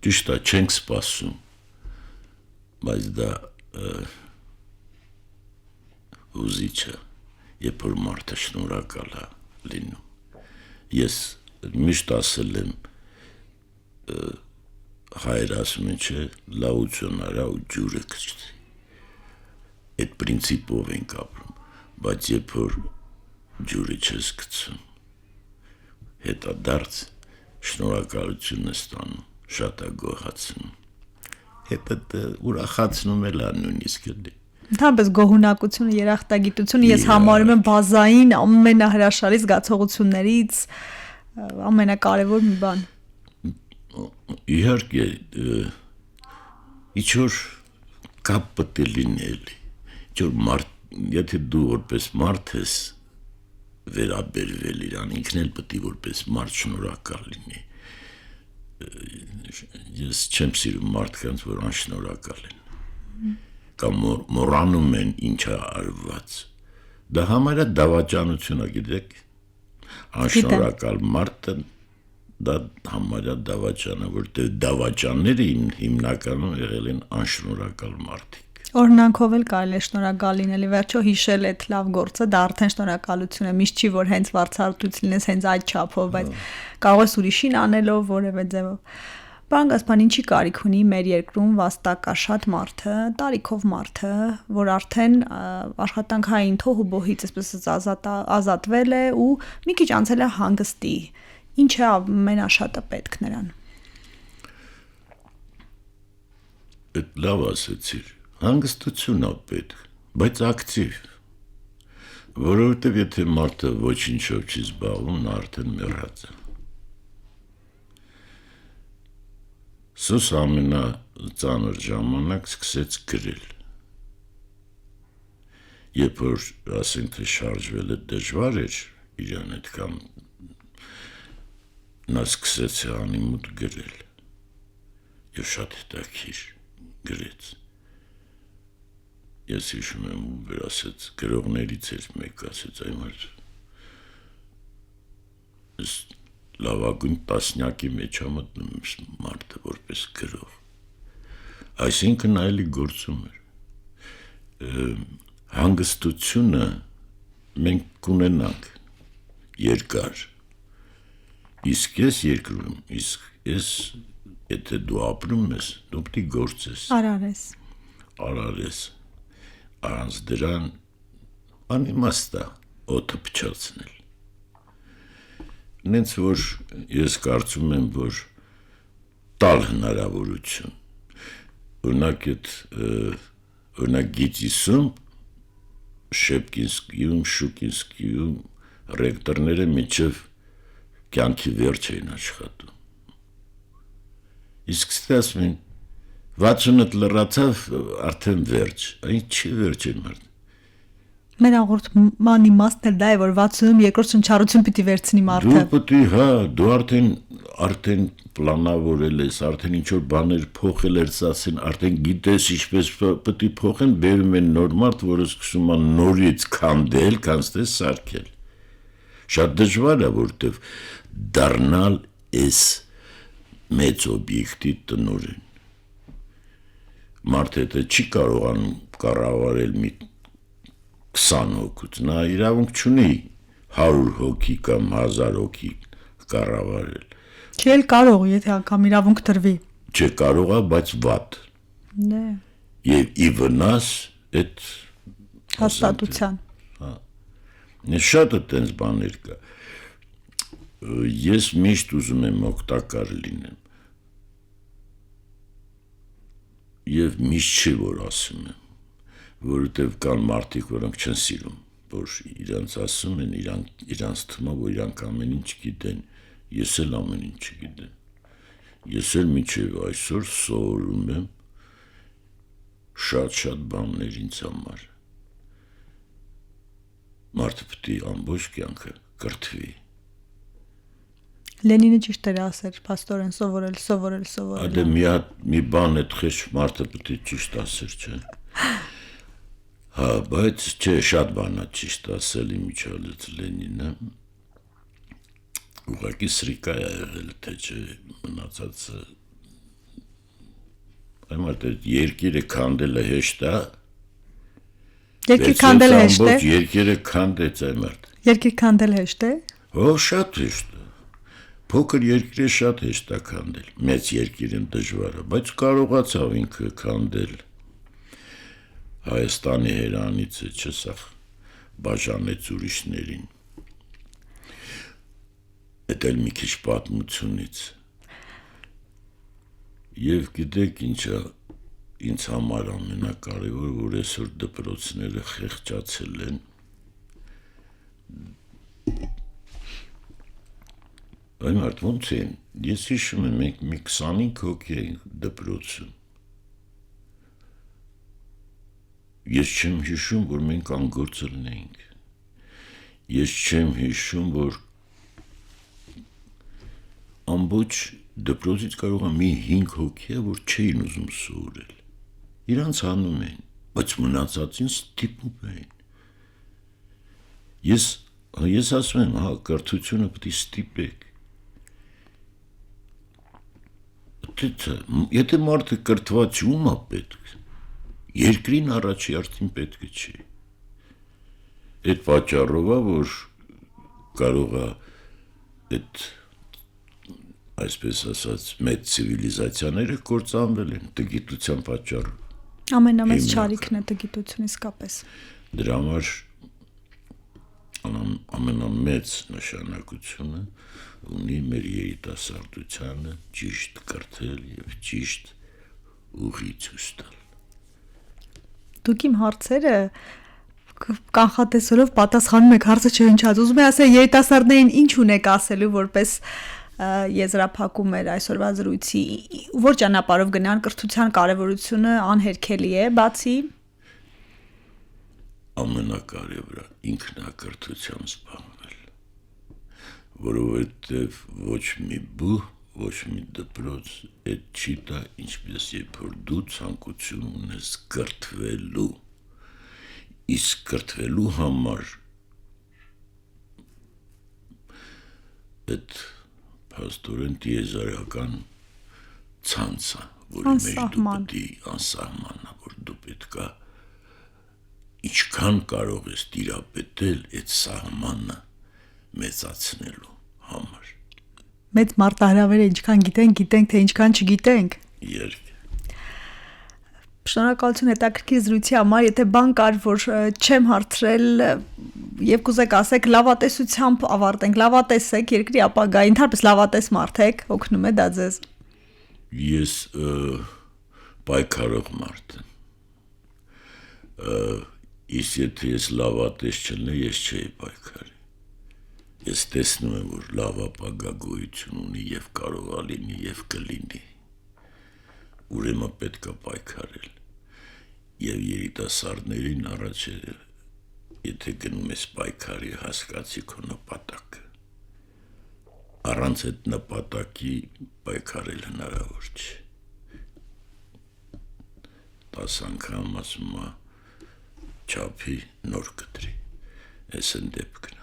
ճիշտ է, չենք սպասում, բայց դա ուզիչ է, երբ որ մարդը շնորհակալ է լինում։ Ես միշտ ասել եմ, հայր ասում են, չէ, լավություն արա ու ջուրը կճտի։ Այդ պրինցիպով ենք ապրում, բայց երբ որ ջուրը չես գցում, հետադարձ շնորհակալություն է ստանում, շատ է գոհացնում, հետը ուրախացնում էլ է նույնիսկ էլի։ Ընդհանրապես գոհունակությունը, երախտագիտությունը ես համարում եմ բազային ամենահրաշալի զգացողություններից ամենակարևոր մի բան։ Իհարկե, ինչ-որ կապ պետք է լինի էլի, եթե դու որպես մարդ ես վերաբերվել իրան, ինքն էլ պետք է որպես մարդ շնորհակալ լինի։ Ես չեմ սիրում մարդկանց, որ անշնորհակալ են, կամ մոռանում են ինչ է արված։ Դա համարյա դավաճանություն է, գիտեք, անշնորհակալ մարդը դա համարյա դավաճան է, որտեղ դավաճանները հիմնականում եղել են անշնորհակալ մարդիկ։ Օրհնանքով էլ կարելի է շնորհակալ լինել, վերջո հիշել այդ լավ գործը, դա արդեն շնորհակալություն է, միշտ չի որ հենց վարձատրույց լինես հենց այդ չափով, բայց կարող ես ուրիշին անելով որևէ ձևով։ Պարոն Գասպարյան, ինչի կարիք ունի մեր երկրում վաստակաշատ մարդը, տարիքով մարդը, որ արդեն աշխատանքային թոհուբոհից այսպես ազատվել է ու մի քիչ անցել է հանգստի։ Ինչ է ամենաշատը պետք նրան։ Այդ լավ ասեցիր, հանգստություն է պետք, բայց ակտիվ, որովհետև եթե մարդը ոչինչով չի զբաղվում, նա արդեն մեռած է։ Սուս ամենածանր ժամանակ սկսեց գրել։ Երբ որ ասենք թե շարժվելը դժվար էր իրան հետ կամ նա սկսեց անիմուտ գրել եւ շատ հետաքրքիր գրեց։ Ես հիշում եմ ու ասեց գրողներից էր մեկ ասեց այ մարդ լավագույն տասնյակի մեջ է մտնում մարդը որպես գրող։ Այսինքն այլի գործում էր։ Հանգստությունը մենք կունենանք երկար։ Իսկ ես երկրում, իսկ ես եթե դու ապրում ես, դու պետք է գործես։ Արարես։ Առանց դրան անիմաստ է օդը փչացնել։ Նենց որ ես կարծում եմ, որ տալ հնարավորություն, օրինակ գիտիսում, Շեպկինսկիում, Շուկինսկիում ռեկտորները մինչև կյանքի վերջ էին աշխատում։ Իսկ ստասում են 60-ը լրացավ արդեն վերջ, այն չի վերջ է մարդ։ Մեր աղորդման իմաստն էլ դա է, որ 60-ում երկրորդ շնչառություն պիտի վերցնի մարդը։ Դու պիտի, հա, դու արդեն պլանավորել ես, արդեն ինչ-որ բաներ փոխել ես, ասեն, արդեն գիտես ինչպես պիտի փոխեն, բերում են նոր մարդ, որը սկսում է նորից քանդել, կանցնե սարքել։ Շատ դժվար է, որտեվ դառնալ էս մեծ օբյեկտի տնօրեն։ Մարդը դա չի կարողանում կառավարել մի 20 հոգուց, նա իրավունք չունի 100 հոգի կամ 1000 հոգի կառավարել։ Չի էլ կարող, եթե անգամ իրավունք տրվի։ Չէ կարող է, բայց վատ։ Դե։ Եվ ի վնաս այդ հաստատության։ Հա։ Շատ է տենց բաներ կա։ Ես միշտ ուզում եմ օգտակար լինեմ։ Եվ միշտ չի որ ասում եմ, որովհետև կան մարդիկ, որոնք չեն սիրում, որ իրանց ասում են, իրանց թվում է, որ իրանք ամեն ինչ գիտեն, ես էլ ամեն ինչ չգիտեմ։ Ես էլ մինչև այսօր սովորում եմ շատ բաներ ինձ համար։ Մարդը պետք է ամբողջ կյանքը կրթվի։ Լենինը ճիշտ էր ասել, փաստորեն սովորել։ Այդը մի բան է թխեշ մարդը պետք է ճիշտ ասեր, չէ։ Հա, բայց չէ, շատ բան է ճիշտ ասել իմիջալից Լենինը։ Ուղղակի սրիկա է եղել, թե չէ մնացածը Այդ երկիրը քանդելը հեշտ է։ Երկիր քանդել հեշտ է։ Երկիրը քանդեց այդ։ Երկիր քանդել հեշտ է։ Հո շատ հեշտ է։ Փոքր երկիրը շատ հեշտ է քանդել։ Մեծ երկիրն դժվար է, բայց կարողացավ ինքը քանդել։ Հայաստանի հերանիցը չսախ բաժանեց ուրիշներին։ Դա էլ մի քիչ պատմությունից։ Եվ գիտեք ինչա ինձ համար ամենակարևոր, որ այսօր դպրոցները խեղճացել են։ Այդ ոնց են, ես հիշում եմ, մենք մի 25 հոգի էինք դպրոցում։ Ես չեմ հիշում, որ մենք անգործել էինք։ Ես չեմ հիշում, որ ամբողջ դպրոցից կարող է մի 5 հոգի է, որ չէին ուզում սովորել։ Իրանց հանում էին, բայց մնացածին ստիպում էին։ Ես ասում եմ, հա, կրթությունը պետք է ստիպեք։ Եթե մարդը կրթված ում է պետք, երկրին առաջի արդին պետք չի։ Այդ պատճառով է, որ կարող է այդ այսպես ասած մեծ ցիվիլիզացիաները կործանվել են տգիտության պատճառով։ Ամենամեծ չարիքն է տգիտությունը իսկապես։ Դրա համար ամենամեծ նշանակությունը ունի մեր երիտասարդությանը ճիշտ կրթել եւ ճիշտ ուղի ցույց տալ։ Դուք իմ հարցերը կանխատեսելով պատասխանում եք հարցը չհնչած։ Ուզում եմ ասել երիտասարդներին ինչ ունեք ասելու որպես եզրափակում էր այսօրվա զրույցի, որ ճանապարհով գնան, կրթության կարևորությունը անհերքելի է, բացի ամենակարևորը ինքնակրթությամբ զբաղվել, որովհետև ոչ մի բուհ, ոչ մի դպրոց այդ չի տա, ինչպես երբ որ դու ցանկություն ունես կրթվելու, իսկ կրթվելու համար այդ փաստորեն տիեզերական ցանցը, որի մեջ դու պետք է անսահման, որ դու պետք է ինչքան կարող ես տիրապետել այդ սահմանը մեծացնելու համար։ Մեծ մարտահրավերը ինչքան գիտենք, թե ինչքան չգիտենք։ Երբ Շնորհակալություն հետաքրքիր զրույցի համար, եթե բան կար, որ չեմ հարցրել եւ կուզեք ասեք լավատեսությամբ ավարտենք, լավատեսեք երկրի ապագայի, ընդհանրապես լավատես մարդ եք, օգնում է դա ձեզ։ Ես պայքարող մարդ եմ։ Իսկ եթե ես լավատես չլինեի, ես չէի պայքարի։ Ես տեսնում եմ, որ լավ ապագա գոյություն ունի եւ կարող է լինի եւ կլինի։ Ուրեմն պետք է պայքարել։ Եվ երիտասարդներին առաջ եթե գնում ես պայքարի, հասկացի քո նպատակը։ Առանց այդ նպատակի պայքարել հնարավոր չի։ 10 անգամ ասում չափի նոր կտրի։ Ես են դեպքն